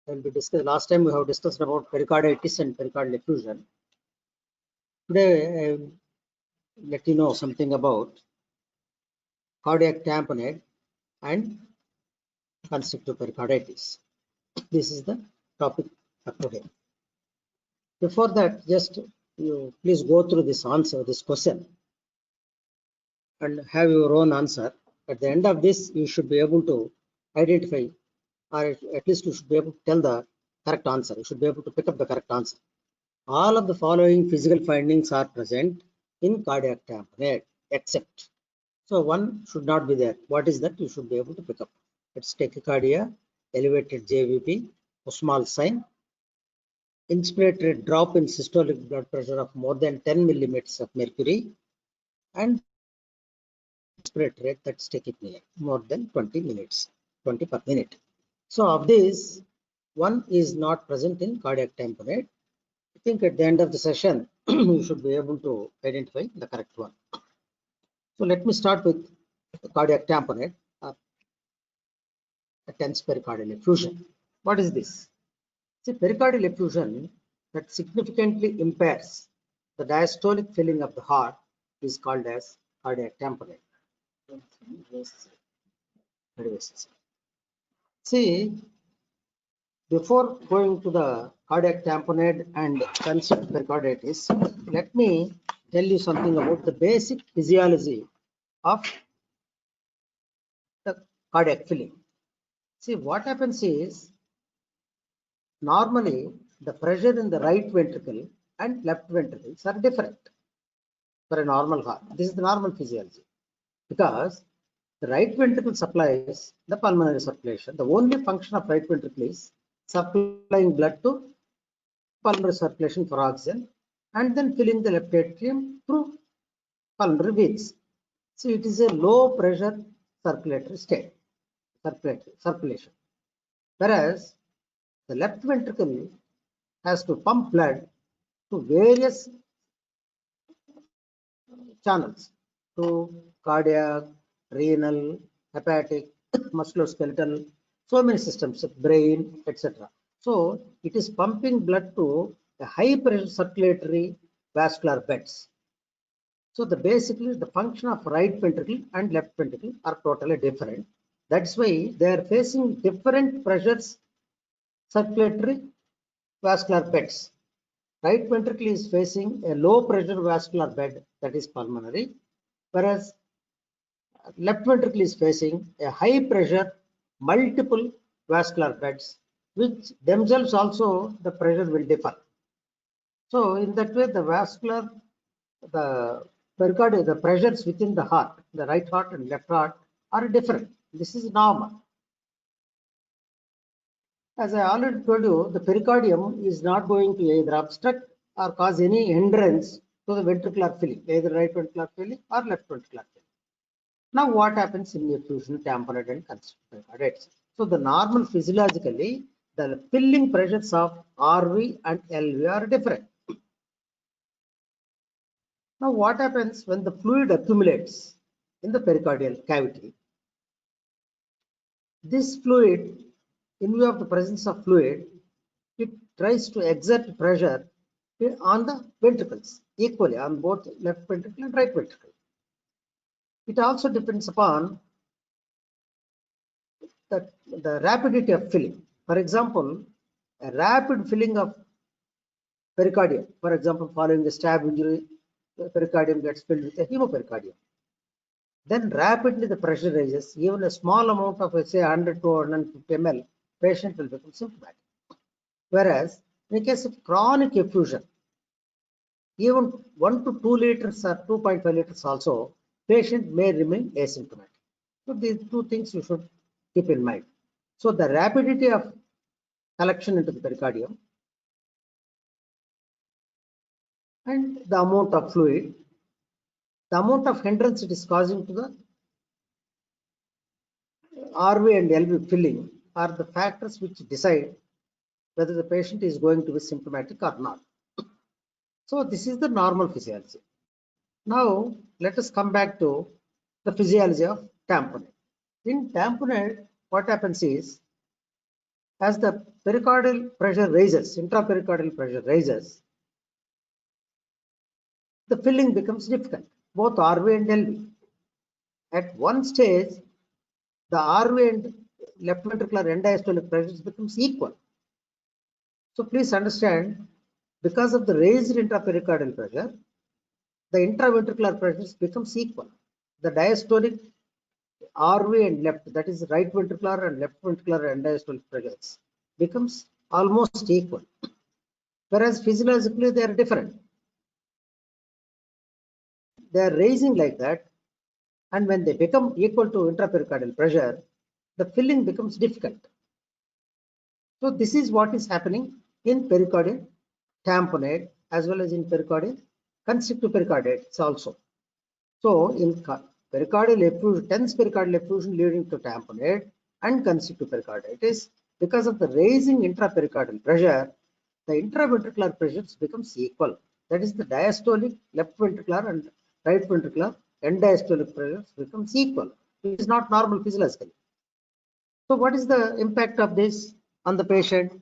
will be discussed. Last time we have discussed about pericarditis and pericardial effusion. Today I will let you know something about cardiac tamponade and constrictive pericarditis. This is the topic for today. Before that, just you please go through this question, and have your own answer. At the end of this, you should be able to identify, or at least you should be able to tell the correct answer. You should be able to pick up the correct answer. All of the following physical findings are present in cardiac tamponade, except. So one should not be there. What is that? You should be able to pick up. It's tachycardia, elevated JVP, Kussmaul sign, inspiratory drop in systolic blood pressure of more than 10 millimeters of mercury, and inspiratory rate, that's tachypnea, more than 20 minutes, 20 per minute. So of these, one is not present in cardiac tamponade. I think at the end of the session, you should be able to identify the correct one. So let me start with cardiac tamponade, a tense pericardial effusion. What is this? See, pericardial effusion that significantly impairs the diastolic filling of the heart is called as cardiac tamponade. See, before going to the cardiac tamponade and constrictive pericarditis, let me tell you something about the basic physiology of the cardiac filling. See, what happens is, normally the pressure in the right ventricle and left ventricles are different for a normal heart. This is the normal physiology, because the right ventricle supplies the pulmonary circulation. The only function of right ventricle is supplying blood to pulmonary circulation for oxygen, and then filling the left atrium through pulmonary veins. So it is a low pressure circulatory state, circulation. Whereas the left ventricle has to pump blood to various channels, to cardiac, renal, hepatic, musculoskeletal, so many systems, brain, etc. So it is pumping blood to the high pressure circulatory vascular beds. So basically the function of right ventricle and left ventricle are totally different. That's why they are facing different pressures circulatory vascular beds. Right ventricle is facing a low pressure vascular bed, that is pulmonary, whereas left ventricle is facing a high pressure multiple vascular beds, which themselves also the pressure will differ. So in that way, the vascular, the pericardium, the pressures within the heart, the right heart and left heart, are different. This is normal. As I already told you, the pericardium is not going to either obstruct or cause any hindrance to the ventricular filling, either right ventricular filling or left ventricular filling. Now, what happens in effusion, tamponade, and constrictive pericarditis? So, the normal physiologically, the filling pressures of RV and LV are different. Now, what happens when the fluid accumulates in the pericardial cavity? This fluid, in view of the presence of fluid, it tries to exert pressure on the ventricles equally, on both left ventricle and right ventricle. It also depends upon the rapidity of filling. For example, a rapid filling of pericardium, for example, following a stab injury, the pericardium gets filled with a hemopericardium. Then rapidly the pressure rises. Even a small amount of, say, 100 to 150 ml, patient will become symptomatic. Whereas in case of chronic effusion, even 1 to 2 liters or 2.5 liters also, patient may remain asymptomatic. So these two things you should keep in mind. So the rapidity of collection into the pericardium and the amount of fluid, the amount of hindrance it is causing to the RV and LV filling are the factors which decide whether the patient is going to be symptomatic or not. So this is the normal physiology. Now let us come back to the physiology of tamponade. In tamponade, what happens is, As the pericardial pressure rises, intrapericardial pressure rises, the filling becomes difficult, both RV and LV. At one stage, the RV and left ventricular end diastolic pressures becomes equal. So please understand, because of the raised intrapericardial pressure, the intraventricular pressures becomes equal. The diastolic RV and left, that is right ventricular and left ventricular end diastolic pressures becomes almost equal. Whereas physiologically they are different. They are raising like that, and when they become equal to intrapericardial pressure, the filling becomes difficult. So this is what is happening in pericardial tamponade as well as in pericardial constrictive pericarditis also. So in pericardial effusion, tense pericardial effusion leading to tamponade and constrictive pericarditis, because of the raising intrapericardial pressure, the intraventricular pressures becomes equal. That is, the diastolic left ventricular and right ventricular end diastolic pressures becomes equal. It is not normal physiologically. So what is the impact of this on the patient?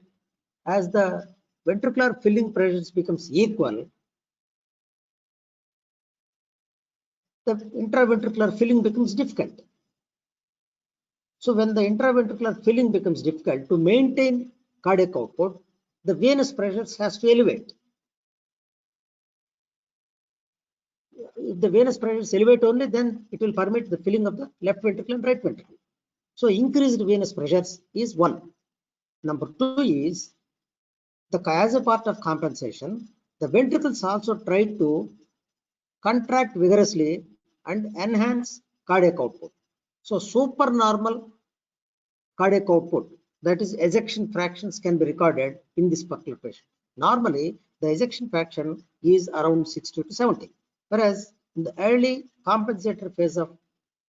As the ventricular filling pressures becomes equal, the intraventricular filling becomes difficult. So when the intraventricular filling becomes difficult, to maintain cardiac output, the venous pressures has to elevate. If the venous pressures elevate only, then it will permit the filling of the left ventricle and right ventricle. So increased venous pressures is one. Number two is, as a part of compensation, the ventricles also try to contract vigorously and enhance cardiac output. So supernormal cardiac output, that is ejection fractions, can be recorded in this particular patient. Normally, the ejection fraction is around 60 to 70, whereas in the early compensatory phase of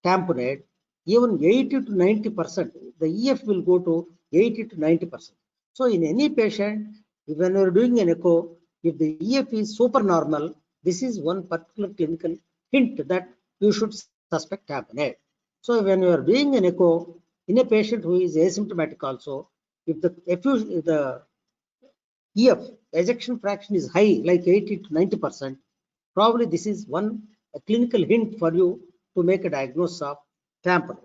tamponade, even 80 to 90%, the EF will go to 80 to 90%. So in any patient, when you are doing an echo, if the EF is supernormal, this is one particular clinical hint that you should suspect tamponade. So when you are doing an echo in a patient who is asymptomatic also, if the EF ejection fraction is high, like 80 to 90%, probably this is a clinical hint for you to make a diagnosis of tamponade.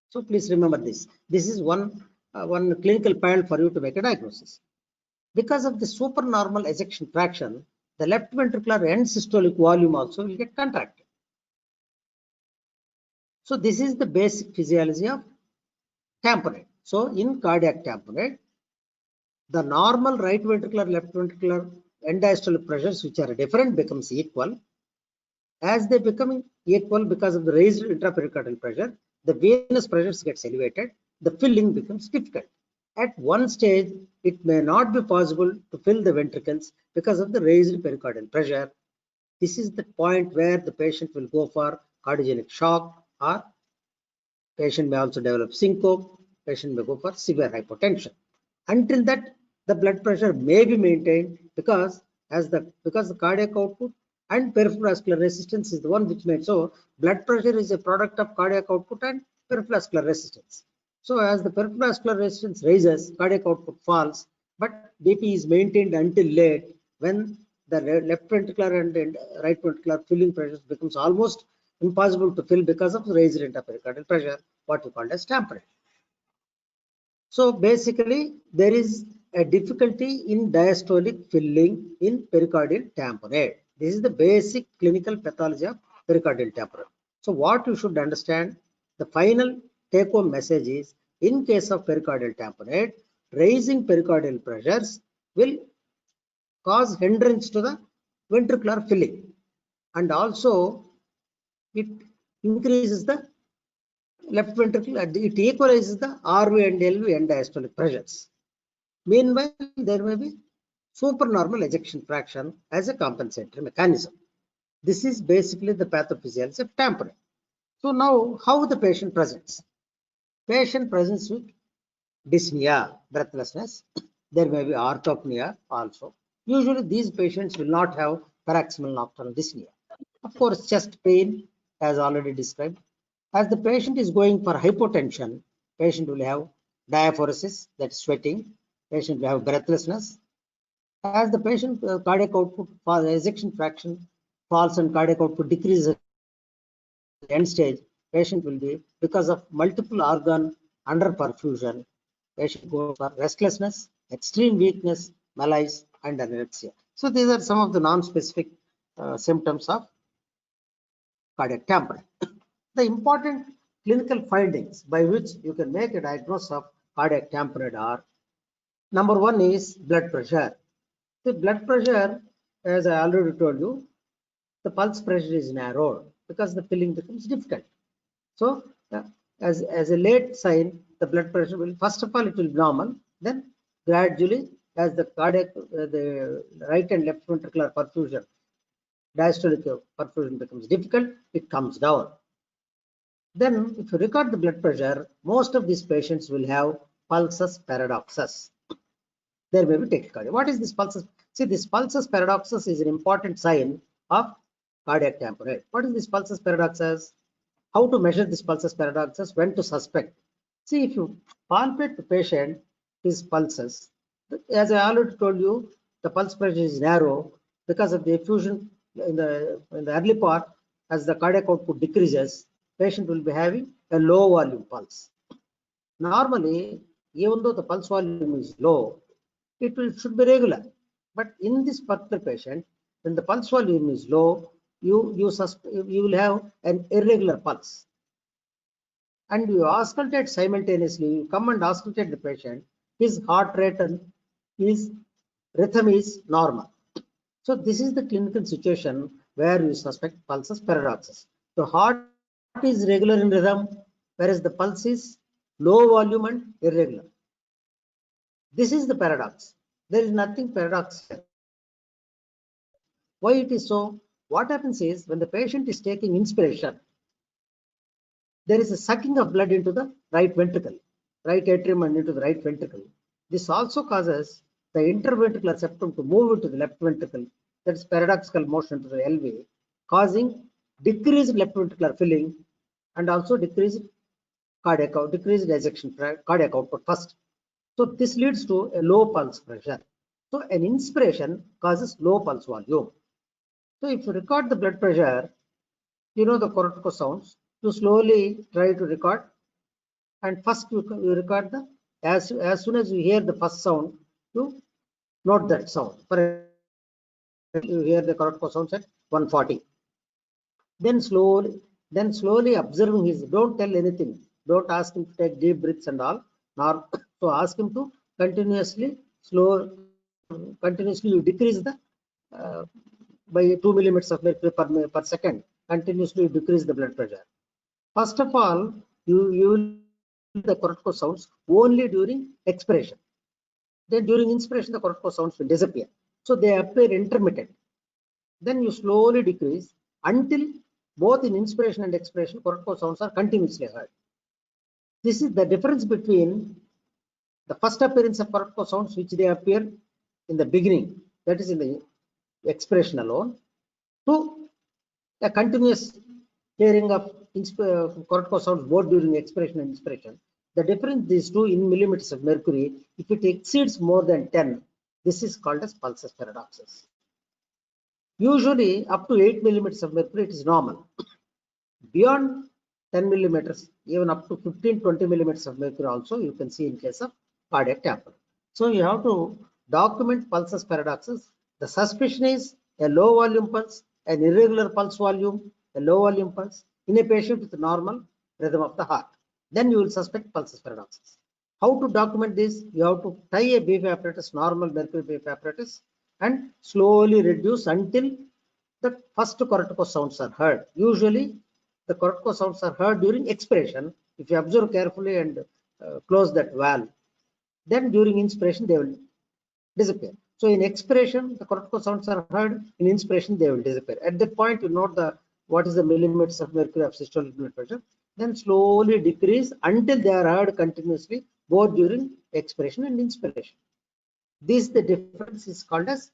So please remember this. This is one clinical panel for you to make a diagnosis. Because of the supernormal ejection fraction, the left ventricular end systolic volume also will get contracted. So this is the basic physiology of tamponade. So in cardiac tamponade, the normal right ventricular, left ventricular end diastolic pressures, which are different, becomes equal. As they become equal because of the raised intrapericardial pressure, the venous pressures gets elevated, the filling becomes difficult. At one stage, it may not be possible to fill the ventricles because of the raised pericardial pressure. This is the point where the patient will go for cardiogenic shock, or patient may also develop syncope, patient may go for severe hypotension. Until that, the blood pressure may be maintained because the cardiac output and peripheral vascular resistance is the one which made. So blood pressure is a product of cardiac output and peripheral vascular resistance. So as the peripheral vascular resistance rises, cardiac output falls, but BP is maintained until late, when the left ventricular and right ventricular filling pressures becomes almost impossible to fill because of the raised intrapericardial pressure, what we call as tamponade. So basically, there is a difficulty in diastolic filling in pericardial tamponade. This is the basic clinical pathology of pericardial tamponade. So what you should understand, the final take-home message is, in case of pericardial tamponade, raising pericardial pressures will cause hindrance to the ventricular filling, and also it increases the left ventricle, it equalizes the RV and LV end diastolic pressures. Meanwhile, there may be supernormal ejection fraction as a compensatory mechanism. This is basically the pathophysiology of tamponade. So now, how the patient presents? Patient presents with dyspnea, breathlessness. There may be orthopnea also. Usually, these patients will not have paroxysmal nocturnal dyspnea. Of course, chest pain, as already described. As the patient is going for hypotension, patient will have diaphoresis, that's sweating. Patient will have breathlessness. As the patient cardiac output, ejection fraction falls and cardiac output decreases at the end stage, patient will be, because of multiple organ under perfusion, patient goes for restlessness, extreme weakness, malaise, and anorexia. So these are some of the non-specific symptoms of cardiac tamponade. The important clinical findings by which you can make a diagnosis of cardiac tamponade are: number one is blood pressure. The blood pressure, as I already told you, the pulse pressure is narrowed because the filling becomes difficult. So, as a late sign, the blood pressure will, first of all, it will be normal. Then gradually, as the cardiac, the right and left ventricular perfusion, diastolic perfusion becomes difficult, it comes down. Then, if you record the blood pressure, most of these patients will have pulsus paradoxus. There may be tachycardia. What is this pulsus? See, this pulsus paradoxus is an important sign of cardiac tamponade. What is this pulsus paradoxus? How to measure this pulsus paradoxus? When to suspect? See, if you palpate the patient, his pulses, as I already told you, the pulse pressure is narrow because of the effusion in the early part. As the cardiac output decreases, patient will be having a low volume pulse. Normally, even though the pulse volume is low, it should be regular. But in this particular patient, when the pulse volume is low, you will have an irregular pulse. And you auscultate simultaneously, you come and auscultate the patient, his heart rate and his rhythm is normal. So this is the clinical situation where you suspect pulsus paradoxus. The heart is regular in rhythm, whereas the pulse is low volume and irregular. This is the paradox. There is nothing paradoxical. Why it is so? What happens is, when the patient is taking inspiration, there is a sucking of blood into the right ventricle, right atrium and into the right ventricle. This also causes the interventricular septum to move into the left ventricle. That is paradoxical motion to the LV, causing decreased left ventricular filling and also decreased ejection, cardiac output first. So this leads to a low pulse pressure. So an inspiration causes low pulse volume. So if you record the blood pressure, you know the cortico sounds, you slowly try to record, and first you record the, as soon as you hear the first sound, you note that sound. For you hear the cortico sounds at 140. Then slowly observing his, don't tell anything, don't ask him to take deep breaths and all, nor so ask him to continuously you decrease the by 2 millimeters of mercury per second, continuously decrease the blood pressure. First of all, you will hear the cortico sounds only during expiration. Then during inspiration, the cortico sounds will disappear. So they appear intermittent. Then you slowly decrease until both in inspiration and expiration, cortico sounds are continuously heard. This is the difference between the first appearance of cortico sounds, which they appear in the beginning, that is in the expiration alone, to a continuous hearing of cortico sounds both during expiration and inspiration. The difference these two in millimeters of mercury, if it exceeds more than 10, this is called as pulsus paradoxus. Usually up to 8 millimeters of mercury, it is normal. Beyond 10 millimeters, even up to 15-20 millimeters of mercury also you can see in case of cardiac tamponade. So you have to document pulsus paradoxus. The suspicion is a low volume pulse, an irregular pulse volume, a low volume pulse in a patient with normal rhythm of the heart. Then you will suspect pulsus paradoxus. How to document this? You have to tie a BF apparatus, normal mercury BF apparatus, and slowly reduce until the first cortico sounds are heard. Usually the cortico sounds are heard during expiration. If you observe carefully and close that valve, then during inspiration they will disappear. So in expiration, the cortico sounds are heard. In inspiration, they will disappear. At that point, you note what is the millimeters of mercury of systolic blood pressure. Then slowly decrease until they are heard continuously, both during expiration and inspiration. This the difference is called as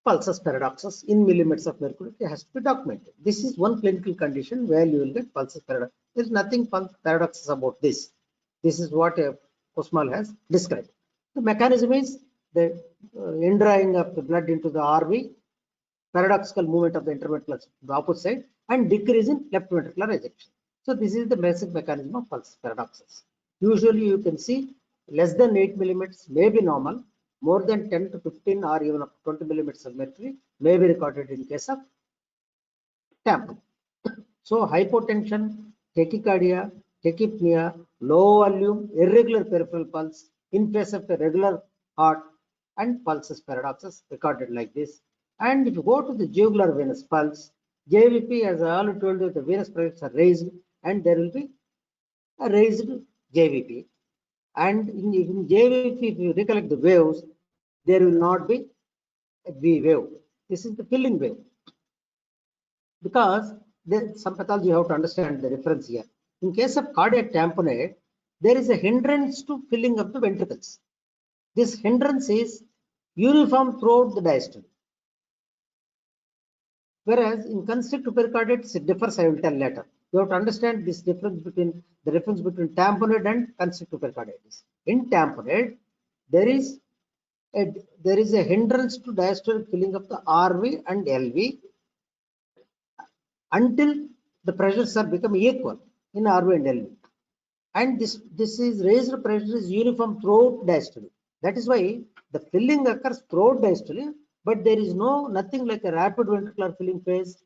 pulsus paradoxus in millimeters of mercury. It has to be documented. This is one clinical condition where you will get pulsus paradoxus. There is nothing paradoxus about this. This is what Kussmaul has described. The mechanism is the indrawing of the blood into the RV, paradoxical movement of the interventricular to the opposite side, and decrease in left ventricular ejection. So this is the basic mechanism of pulse paradoxes. Usually you can see less than 8 millimeters may be normal, more than 10 to 15 or even up to 20 millimeters of mercury may be recorded in case of TAMP. So hypotension, tachycardia, tachypnea, low volume, irregular peripheral pulse in face of a regular heart and pulses paradoxes recorded like this. And if you go to the jugular venous pulse, JVP, as I already told you, the venous pressures are raised and there will be a raised JVP. And in JVP, if you recollect the waves, there will not be a V wave. This is the filling wave. Because some pathology you have to understand the difference here. In case of cardiac tamponade, there is a hindrance to filling of the ventricles. This hindrance is uniform throughout the diastole. Whereas in constrictive pericarditis, it differs. I will tell later. You have to understand this difference between tamponade and constrictive pericarditis. In tamponade, there is a hindrance to diastolic filling of the RV and LV until the pressures are become equal in RV and LV. And this is raised pressure is uniform throughout diastole. That is why the filling occurs throughout diastole, but there is nothing like a rapid ventricular filling phase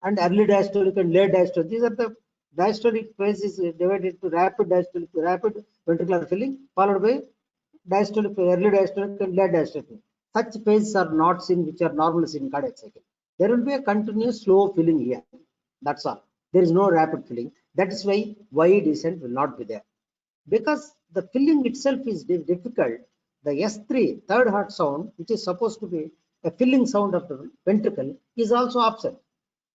and early diastolic and late diastolic. These are the diastolic phase is divided into rapid diastolic, rapid ventricular filling, followed by diastolic, early diastolic and late diastolic. Such phases are not seen, which are normally seen in cardiac cycle. There will be a continuous slow filling here. That's all. There is no rapid filling. That is why Y descent will not be there. Because the filling itself is difficult, the S3, third heart sound, which is supposed to be a filling sound of the ventricle, is also absent.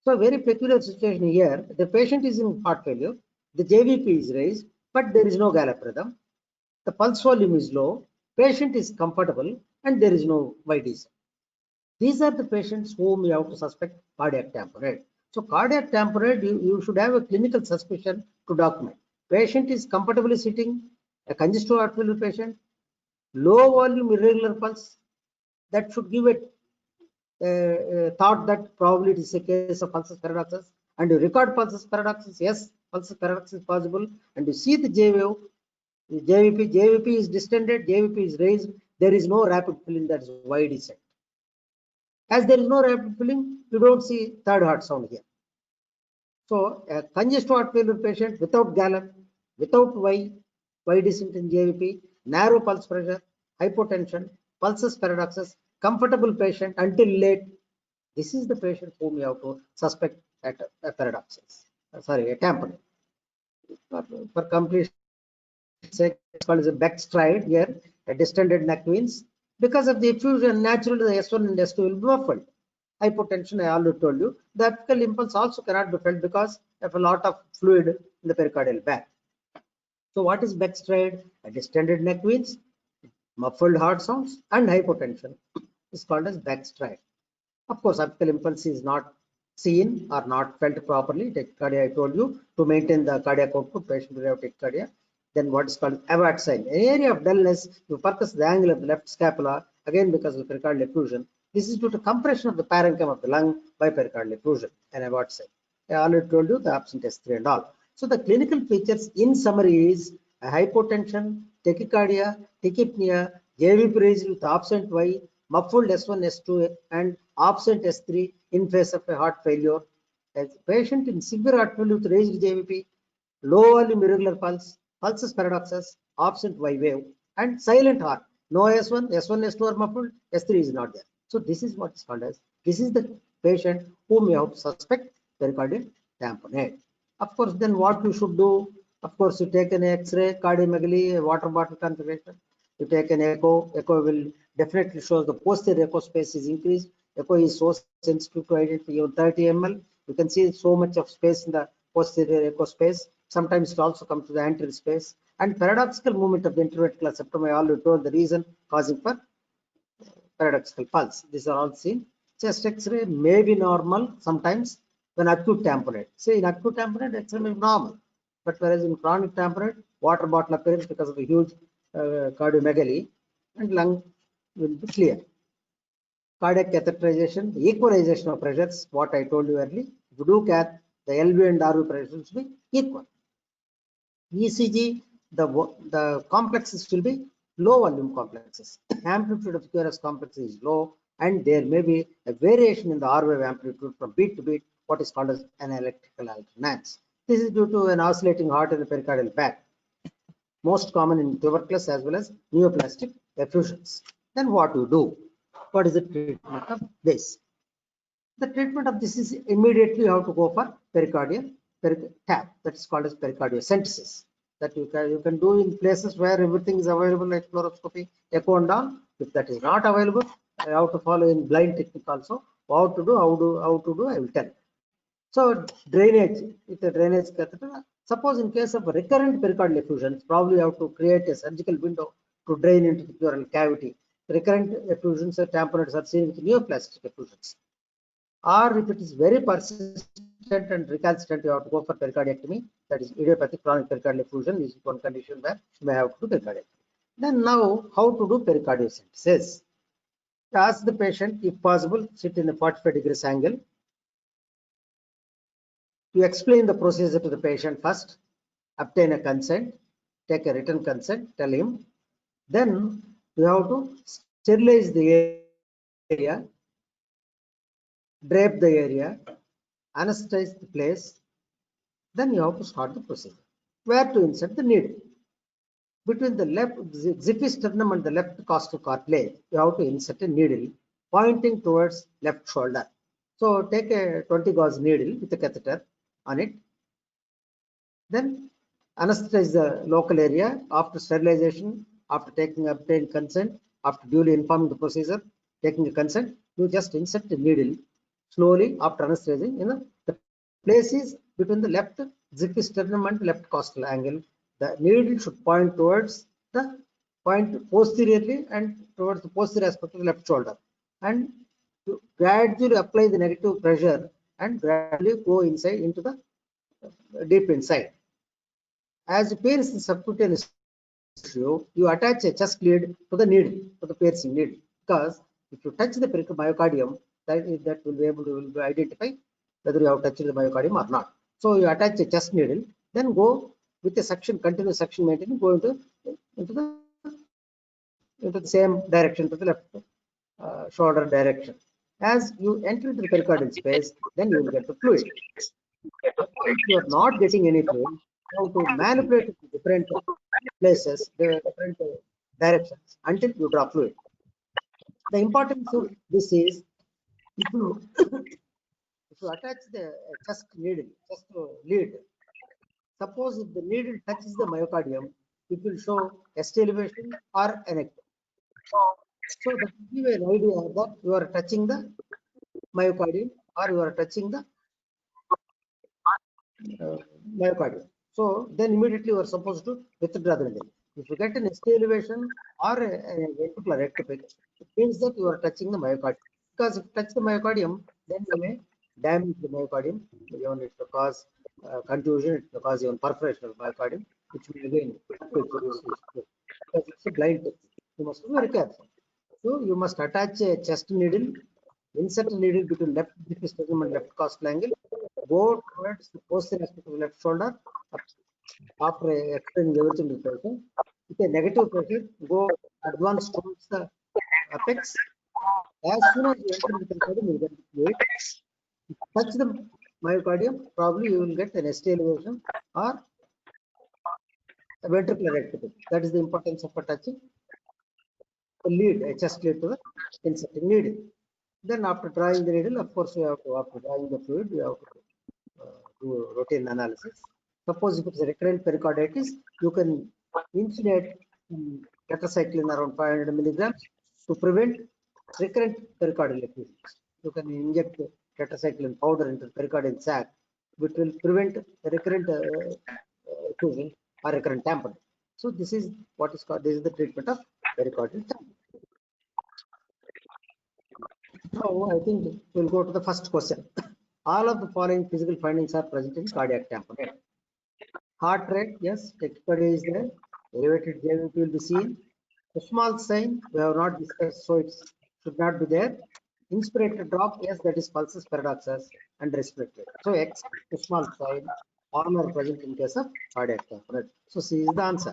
So a very peculiar situation here. The patient is in heart failure, the JVP is raised, but there is no gallop rhythm. The pulse volume is low, patient is comfortable, and there is no Y descent. These are the patients whom you have to suspect cardiac tamponade. So cardiac tamponade, you should have a clinical suspicion to document. Patient is comfortably sitting, a congestive heart failure patient, low volume irregular pulse, that should give it thought that probably it is a case of pulsus paradoxus. And you record pulsus paradoxus, yes, pulsus paradoxus is possible. And you see the J wave, the JVP is distended, JVP is raised. There is no rapid filling, that is Y descent. As there is no rapid filling, you don't see third heart sound here. So a congestive heart failure patient without gallop, without Y descent in JVP, narrow pulse pressure, hypotension, pulsus paradoxus, comfortable patient until late. This is the patient whom you have to suspect at a paradoxus. Sorry, a tamponade. For complete sake, it's called as a backstride here, a distended neck veins. Because of the effusion, naturally the S1 and S2 will be muffled. Hypotension, I already told you. The apical impulse also cannot be felt because of a lot of fluid in the pericardial bag. So what is backstride? A distended neck veins, muffled heart sounds, and hypotension is called as backstride. Of course, apical impulse is not seen or not felt properly. Tachycardia, I told you, to maintain the cardiac output, patient will have tachycardia. Then what is called Avart sign. An area of dullness, you percuss the angle of the left scapula, again because of pericardial effusion. This is due to compression of the parenchyma of the lung by pericardial effusion, an Avart sign. I already told you the absent S3 and all. So the clinical features in summary is a hypotension, tachycardia, tachypnea, JVP raised with absent Y, muffled S1, S2 and absent S3 in face of a heart failure. As a patient in severe heart failure with raised JVP, low volume irregular pulse, pulsus paradoxus, absent Y wave, and silent heart. No S1, S2 are muffled, S3 is not there. So this is what is called as, this is the patient whom you have to suspect pericardial tamponade. Of course, then what you should do? Of course, you take an X-ray, cardiomegaly, water bottle configuration. You take an echo. Echo will definitely show the posterior echo space is increased. Echo is so sensitive to identify even 30 ml. You can see so much of space in the posterior echo space. Sometimes it also comes to the anterior space. And paradoxical movement of the interventricular septum, I already told the reason causing for paradoxical pulse. These are all seen. Chest X-ray may be normal sometimes when acute tamponade. Say in acute tamponade, X-ray may be normal. But whereas in chronic tamponade, water bottle appearance because of a huge cardiomegaly, and lung will be clear. Cardiac catheterization, equalization of pressures, what I told you earlier. If you do cath, the LV and RV pressures will be equal. ECG, the complexes will be low volume complexes. Amplitude of QRS complex is low, and there may be a variation in the R wave amplitude from beat to beat, what is called as an electrical alternance. This is due to an oscillating heart in the pericardial bag, most common in tuberculosis as well as neoplastic effusions. Then what you do? What is the treatment of this? The treatment of this is immediately you have to go for pericardial tap, that is called as pericardiocentesis. That you can do in places where everything is available like fluoroscopy, echo and all. If that is not available, I have to follow in blind technique also. How to do, I will tell. So drainage, with a drainage catheter, suppose in case of recurrent pericardial effusions, probably you have to create a surgical window to drain into the pleural cavity. Recurrent effusions or tamponades are seen with neoplastic effusions. Or if it is very persistent and recalcitrant, you have to go for pericardiectomy. That is idiopathic chronic pericardial effusion is one condition where you may have to do pericardiectomy. Then now, how to do pericardiocentesis? Ask the patient, if possible, sit in a 45 degrees angle. You explain the procedure to the patient first, obtain a consent, take a written consent, tell him. Then you have to sterilize the area, drape the area, anesthetize the place. Then you have to start the procedure. Where to insert the needle? Between the left xiphisternum and the left costal cartilage, you have to insert a needle pointing towards left shoulder. So take a 20 gauge needle with a catheter on it. Then anesthetize the local area. After sterilization, after taking obtained consent, after duly informing the procedure, taking a consent, you just insert the needle slowly after anesthetizing in the places between the left xiphisternum and left costal angle. The needle should point towards the point posteriorly and towards the posterior aspect of the left shoulder, and to gradually apply the negative pressure and gradually go inside into the deep inside. As it appears in subcutaneous tissue, you attach a chest lead to the needle, to the piercing needle, because if you touch the myocardium, that will be able to identify whether you have touched the myocardium or not. So you attach a chest needle, then go with a suction, continuous suction maintaining, go into the same direction, to the left shoulder direction. As you enter into the pericardial space, then you will get the fluid. If you are not getting any fluid, you have to manipulate it to different places, different directions until you draw fluid. The importance of this is, if you attach the chest needle, chest lead, suppose if the needle touches the myocardium, it will show ST elevation or anecdote. So that will give an idea that you are touching the myocardium or you are touching the myocardium. So then immediately you are supposed to withdraw the needle. If you get an ST elevation or a ventricular ectopic, it means that you are touching the myocardium. Because if you touch the myocardium, then you may damage the myocardium. Even it will cause contusion, it will cause even perforation of the myocardium, which will again because it's a blind technique. You must be very careful. So you must attach a chest needle, insert a needle between left sternum and left costal angle, go towards the posterior aspect of the left shoulder. After explaining everything to the patient, with a negative pressure, go advance towards the apex. As soon as you enter the pericardium, you get the fluid. If you touch the myocardium, probably you will get an ST elevation or a ventricular ectopic. That is the importance of touching the lead, a chest lead to the inserting needle. Then after drawing the needle, of course, you have to, after drawing the fluid, you have to do routine analysis. Suppose if it's a recurrent pericarditis, you can insulate tetracycline around 500 milligrams to prevent recurrent pericardial effusions. You can inject tetracycline powder into the pericardial sac, which will prevent recurrent effusion or recurrent tamponade. So this is what is called, this is the treatment of pericardial tamponade. Now I think we'll go to the first question. All of the following physical findings are present in cardiac tamponade. Heart rate, yes, tachycardia is there. Elevated JVP will be seen. The small sign we have not discussed, so it should not be there. Inspirator drop, yes, that is pulses paradoxus and respiratory. So except the small sign, all are present in case of cardiac tamponade. So C is the answer.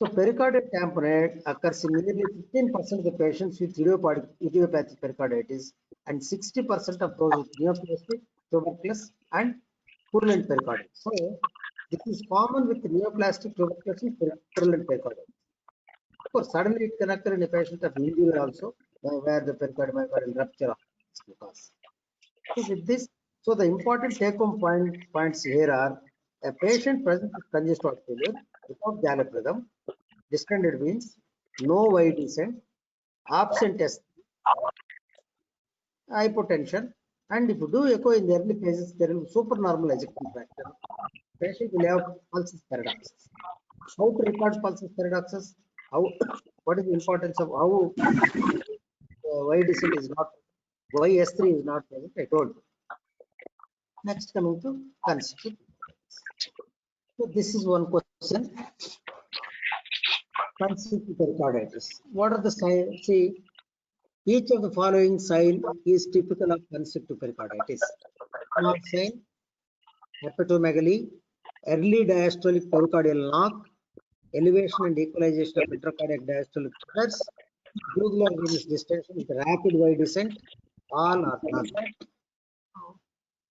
So pericardial tamponade occurs in nearly 15% of the patients with idiopathic pericarditis and 60% of those with neoplastic, tuberculosis, and purulent pericarditis. So this is common with neoplastic, tuberculosis, and purulent pericarditis. Of course, suddenly it can occur in a patient of injury also, where the pericardial rupture because. So with this, so the important take-home points here are: a patient present with congestive heart failure without gallop rhythm, distended veins, no Y descent, absent S, hypotension, and if you do echo in the early phases, there will be supernormal ejection fraction. Patient will have pulses paradoxes. How to record pulses paradoxes? How? What is the importance of how Y descent is not, YS3 is not present? I told you. Next, coming to constitutive. So this is one question. Constitutive pericarditis. What are the signs? See, each of the following sign is typical of constrictive pericarditis. Small sign, hepatomegaly, early diastolic pericardial knock, elevation and equalization of intracardiac diastolic pressures, jugular venous distension with rapid Y descent, all or none.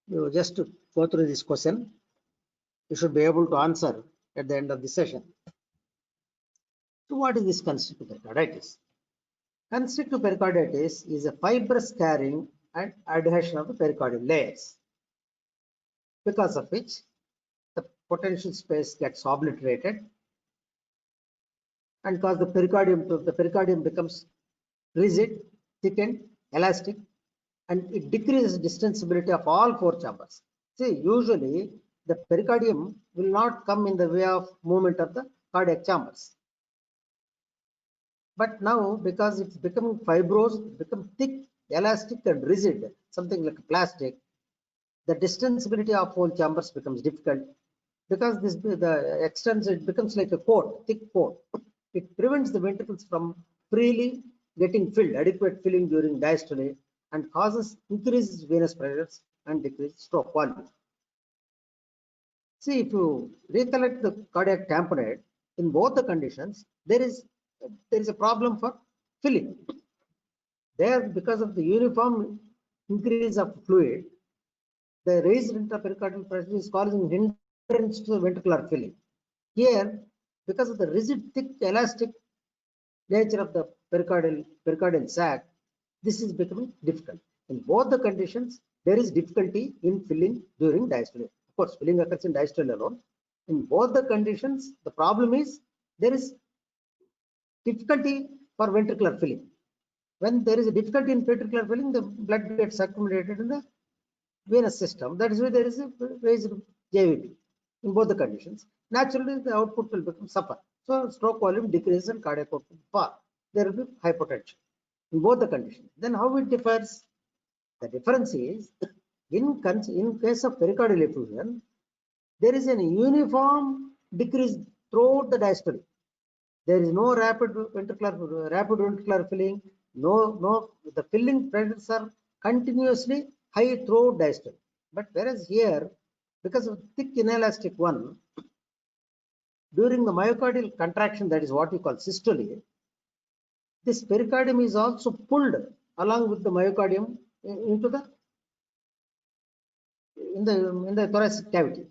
You just go through this question. You should be able to answer at the end of the session. So what is this constrictive pericarditis? Constrictive pericarditis is a fibrous scarring and adhesion of the pericardial layers, because of which the potential space gets obliterated and cause the pericardium becomes rigid, thickened, elastic, and it decreases distensibility of all four chambers. See, usually the pericardium will not come in the way of movement of the cardiac chambers. But now, because it's becoming fibrous, become thick, elastic, and rigid, something like plastic, the distensibility of whole chambers becomes difficult, because this the extends, it becomes like a coat, thick coat. It prevents the ventricles from freely getting filled, adequate filling during diastole, and causes increased venous pressures and decreased stroke volume. See, if you recollect the cardiac tamponade, in both the conditions, there is a problem for filling. There, because of the uniform increase of fluid, the raised intrapericardial pressure is causing hindrance to the ventricular filling. Here, because of the rigid, thick, elastic nature of the pericardial sac, this is becoming difficult. In both the conditions, there is difficulty in filling during diastole. Of course, filling occurs in diastole alone. In both the conditions, the problem is there is difficulty for ventricular filling. When there is a difficulty in ventricular filling, the blood gets accumulated in the venous system. That is why there is a raised JVP in both the conditions. Naturally, the output will become suffer. So stroke volume decreases and cardiac output fall. There will be hypotension in both the conditions. Then how it differs? The difference is in case of pericardial effusion, there is an uniform decrease throughout the diastole. There is no rapid ventricular filling. The filling pressures are continuously high throughout diastole. But whereas here, because of thick inelastic one, during the myocardial contraction, that is what we call systole, this pericardium is also pulled along with the myocardium into the in the thoracic cavity.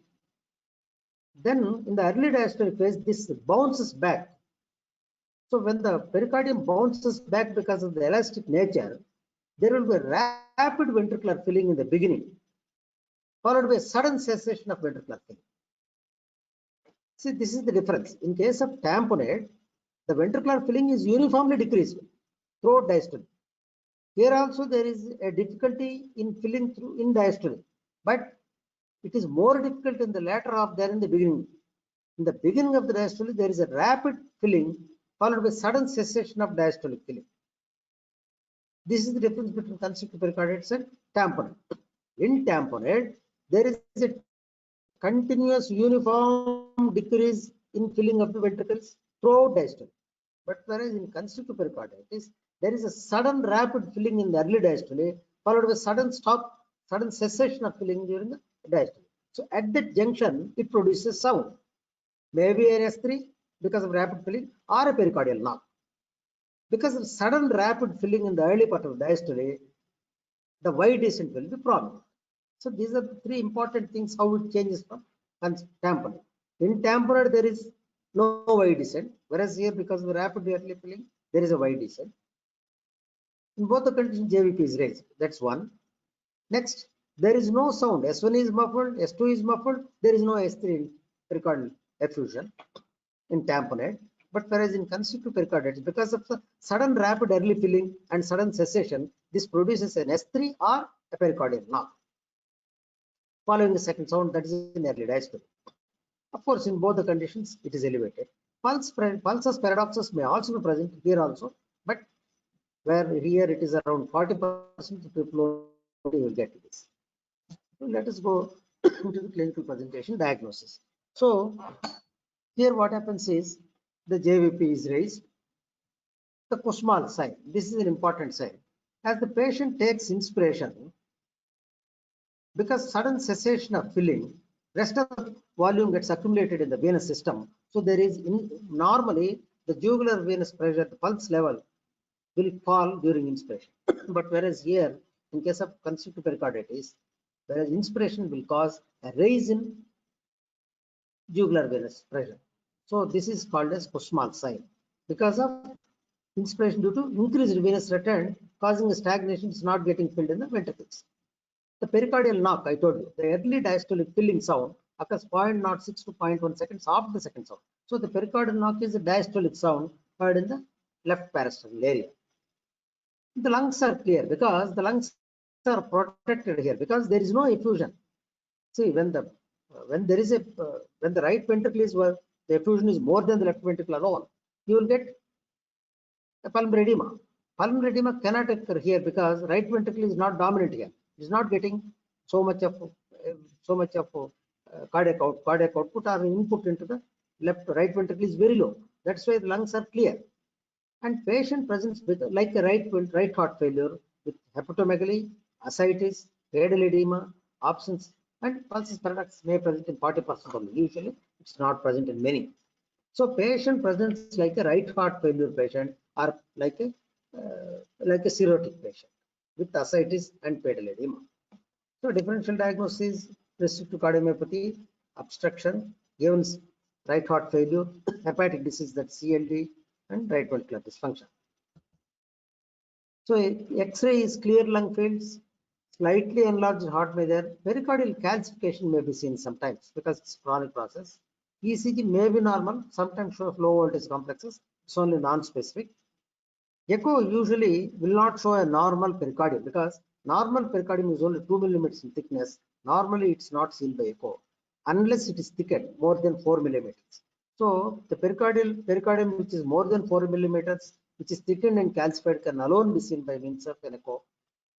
Then in the early diastolic phase, this bounces back. So when the pericardium bounces back because of the elastic nature, there will be a rapid ventricular filling in the beginning, followed by a sudden cessation of ventricular filling. See, this is the difference. In case of tamponade, the ventricular filling is uniformly decreased throughout diastole. Here also there is a difficulty in filling through in diastole, but it is more difficult in the latter half than in the beginning. In the beginning of the diastole, there is a rapid filling followed by sudden cessation of diastolic filling. This is the difference between constrictive pericarditis and tamponade. In tamponade, there is a continuous uniform decrease in filling of the ventricles throughout diastole. But whereas in constrictive pericarditis, there is a sudden rapid filling in the early diastole, followed by sudden stop, sudden cessation of filling during the diastole. So at that junction, it produces sound. Maybe an S3 because of rapid filling or a pericardial knock. Because of sudden rapid filling in the early part of diastole, the Y descent will be prominent. So these are the three important things how it changes from tamponade. In tamponade, there is no Y descent, whereas here because of the rapid early filling, there is a Y descent. In both the conditions, JVP is raised. That's one. Next, there is no sound. S1 is muffled, S2 is muffled. There is no S3 in pericardial effusion in tamponade. But whereas in constrictive pericarditis, because of the sudden rapid early filling and sudden cessation, this produces an S3 or a pericardial knock. Following the second sound, that is in early diastole. Of course, in both the conditions, it is elevated. Pulsus paradoxus may also be present here also, but where here it is around 40% of people will get this. So let us go into the clinical presentation diagnosis. So here what happens is the JVP is raised. The Kussmaul sign. This is an important sign. As the patient takes inspiration, because sudden cessation of filling, rest of the volume gets accumulated in the venous system. So there is normally the jugular venous pressure, the pulse level will fall during inspiration. But whereas here, in case of constrictive pericarditis, whereas inspiration will cause a raise in jugular venous pressure. So this is called as Kussmaul sign. Because of inspiration due to increased venous return, causing a stagnation, is not getting filled in the ventricles. The pericardial knock, I told you, the early diastolic filling sound occurs 0.06 to 0.1 seconds after the second sound. So the pericardial knock is a diastolic sound heard in the left parasternal area. The lungs are clear because the lungs are protected here because there is no effusion. See, when the right ventricle is where the effusion is more than the left ventricle alone, you will get a pulmonary edema. Pulmonary edema cannot occur here because right ventricle is not dominant here. It is not getting so much of cardiac output or input into the right ventricle is very low. That's why the lungs are clear. And patient presents with like a right heart failure with hepatomegaly, ascites, pedal edema, absence, and pulsus paradoxus may present in 40% only. Usually, it's not present in many. So patient presents like a right heart failure patient or like a cirrhotic patient with ascites and pedal edema. So differential diagnosis restrictive cardiomyopathy, obstruction, given right heart failure, hepatic disease, that's CLD, and right ventricular dysfunction. So X-ray is clear lung fields, slightly enlarged heart may there. Pericardial calcification may be seen sometimes because it's a chronic process. ECG may be normal, sometimes shows low voltage complexes. It's only non-specific. Echo usually will not show a normal pericardium because normal pericardium is only 2 millimeters in thickness. Normally, it's not seen by echo unless it is thickened more than 4 millimeters. So the pericardium which is more than 4 millimeters, which is thickened and calcified, can alone be seen by means of an echo,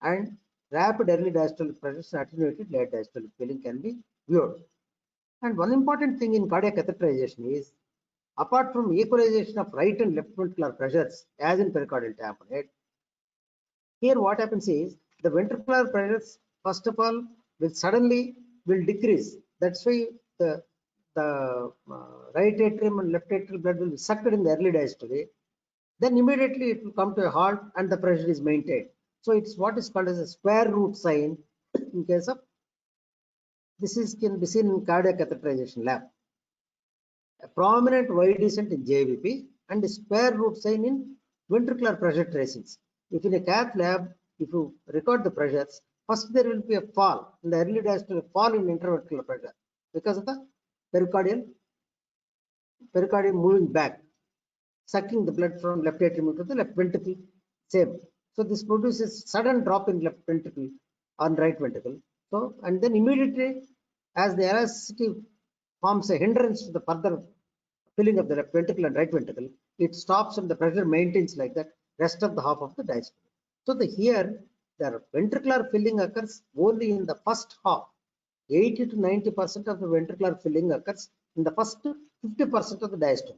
and rapid early diastolic pressure and attenuated late diastolic filling can be viewed. And one important thing in cardiac catheterization is, apart from equalization of right and left ventricular pressures as in pericardial tamponade, here what happens is the ventricular pressures first of all will decrease. That's why the right atrium and left atrial blood will be sucked in the early diastole. Then immediately it will come to a halt and the pressure is maintained. So it's what is called as a square root sign in case of this can be seen in cardiac catheterization lab. A prominent Y descent in JVP and a square root sign in ventricular pressure tracings. If in a cath lab, if you record the pressures, first there will be a fall in the early diastole, a fall in interventricular pressure because of the pericardium moving back, sucking the blood from left atrium to the left ventricle. Same. So this produces sudden drop in left ventricle on right ventricle. So and then immediately, as the elasticity forms a hindrance to the further filling of the left ventricle and right ventricle, it stops and the pressure maintains like that rest of the half of the diastole. So here the ventricular filling occurs only in the first half. 80 to 90% of the ventricular filling occurs in the first 50% of the diastole.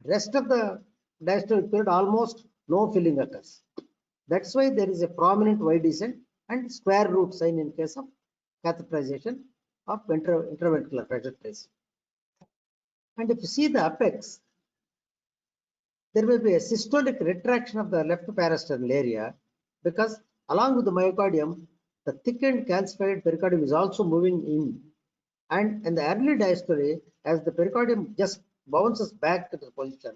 Rest of the diastolic period almost no filling occurs. That's why there is a prominent Y descent and square root sign in case of catheterization of intraventricular pressure tracing. And if you see the apex, there will be a systolic retraction of the left parasternal area, because along with the myocardium, the thickened calcified pericardium is also moving in. And in the early diastole, as the pericardium just bounces back to the position,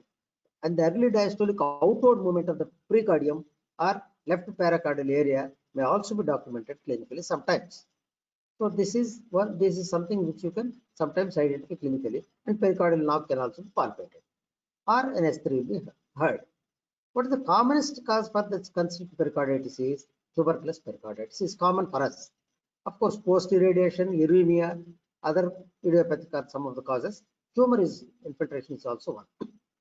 and the early diastolic outward movement of the precardium or left paracardial area may also be documented clinically sometimes. So this is something which you can sometimes identify clinically, and pericardial knock can also be palpated, or an S3 will be heard. What is the commonest cause for this constrictive pericarditis is tuberculous pericarditis. Is common for us. Of course, post-irradiation, uremia, other idiopathic are some of the causes. Tumor infiltration is also one.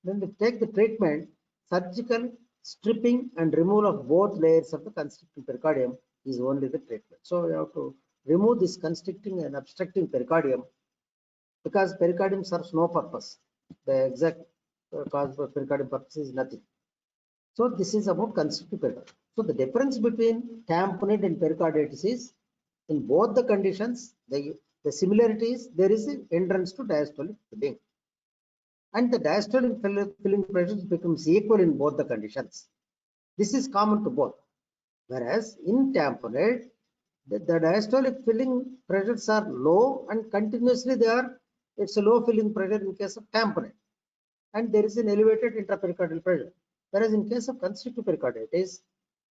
Then we take the treatment, surgical stripping and removal of both layers of the constricting pericardium is only the treatment. So you have to remove this constricting and obstructing pericardium, because pericardium serves no purpose. The exact cause for pericardium purpose is nothing. So this is about constrictive pericarditis. So the difference between tamponade and pericarditis is, in both the conditions, the similarities, there is an entrance to diastolic filling, and the diastolic filling pressure becomes equal in both the conditions. This is common to both. Whereas in tamponade, the diastolic filling pressures are low and continuously it's a low filling pressure in case of tamponade, and there is an elevated intrapericardial pressure. Whereas in case of constrictive pericarditis,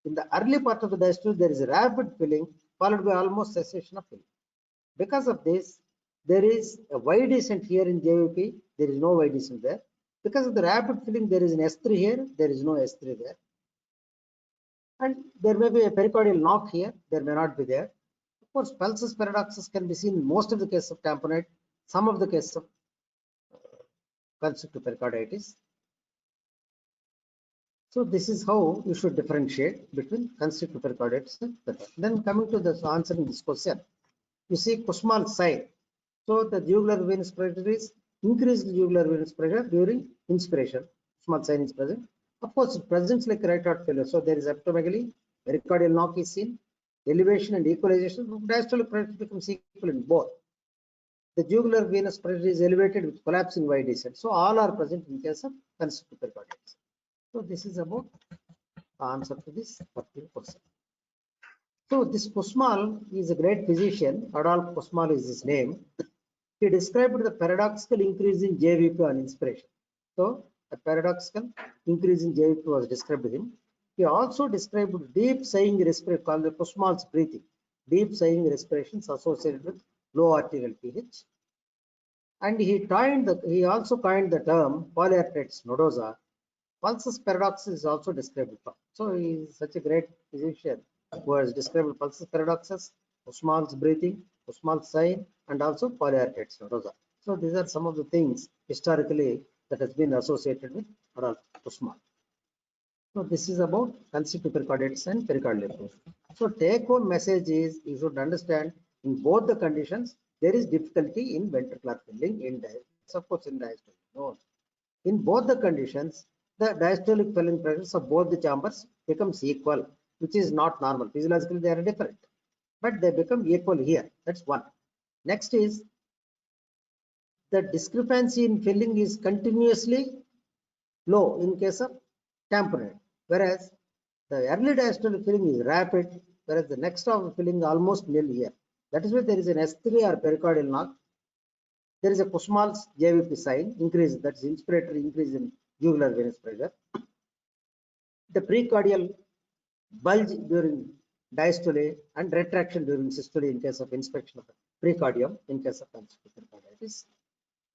in the early part of the diastole, there is a rapid filling followed by almost cessation of filling. Because of this, there is a Y descent here in JVP. There is no Y descent there. Because of the rapid filling, there is an S3 here. There is no S3 there. And there may be a pericardial knock here. There may not be there. Of course, pulsus paradoxus can be seen in most of the cases of tamponade, some of the cases of constrictive pericarditis. So this is how you should differentiate between constrictive pericarditis and pericarditis. Then coming to the answering this question, you see Kussmaul sign. So the jugular venous pressure is increased jugular venous pressure during inspiration. Kussmaul sign is present. Of course, it presents like right heart failure. So there is hepatomegaly, pericardial knock is seen, elevation and equalization. Diastolic pressure becomes equal in both. The jugular venous pressure is elevated with collapsing Y descent. So all are present in case of constrictive pericarditis. So this is about the answer to this particular question. So this Kussmaul is a great physician. Adolphe Kussmaul is his name. He described the paradoxical increase in JVP on inspiration. So the paradoxical increase in JVP was described to him. He also described deep sighing respiration called the Kussmaul's breathing. Deep sighing respirations associated with low arterial pH. And he also coined the term polyarteritis nodosa. Pulsus paradoxus is also described. So he is such a great physician who has described pulsus paradoxus, Kussmaul's breathing, Kussmaul's sign, and also polyarteritis nodosa. So these are some of the things historically that has been associated with Adolphe Kussmaul. So this is about constrictive pericarditis and pericardial erosion. So take home message is, you should understand in both the conditions there is difficulty in ventricular filling in diastole. Of course, in diastole. No. In both the conditions, the diastolic filling pressures of both the chambers becomes equal, which is not normal. Physiologically, they are different, but they become equal here. That's one. Next is the discrepancy in filling is continuously low in case of tamponade, whereas the early diastolic filling is rapid, whereas the next of filling almost nil here. That is why there is an S3 or pericardial knock. There is a Kussmaul's JVP sign increase, that's inspiratory increase in jugular venous pressure. The precardial bulge during diastole and retraction during systole in case of inspection of the precardium in case of constrictive pericarditis.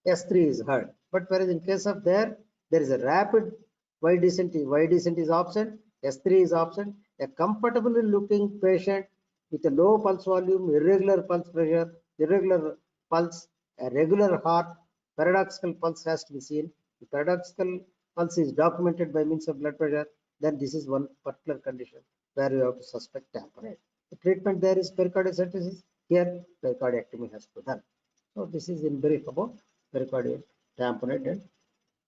S3 is heard, but whereas in case of there is a rapid Y descent is absent, S3 is absent. A comfortably looking patient with a low pulse volume, irregular pulse pressure, irregular pulse, a regular heart, paradoxical pulse has to be seen. The paradoxical pulse is documented by means of blood pressure. then this is one particular condition where you have to suspect tamponade. The treatment there is pericardiocentesis. Here, pericardiectomy has to be done. So this is in brief about pericardial tamponade and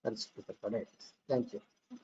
constrictive pericarditis. Thank you.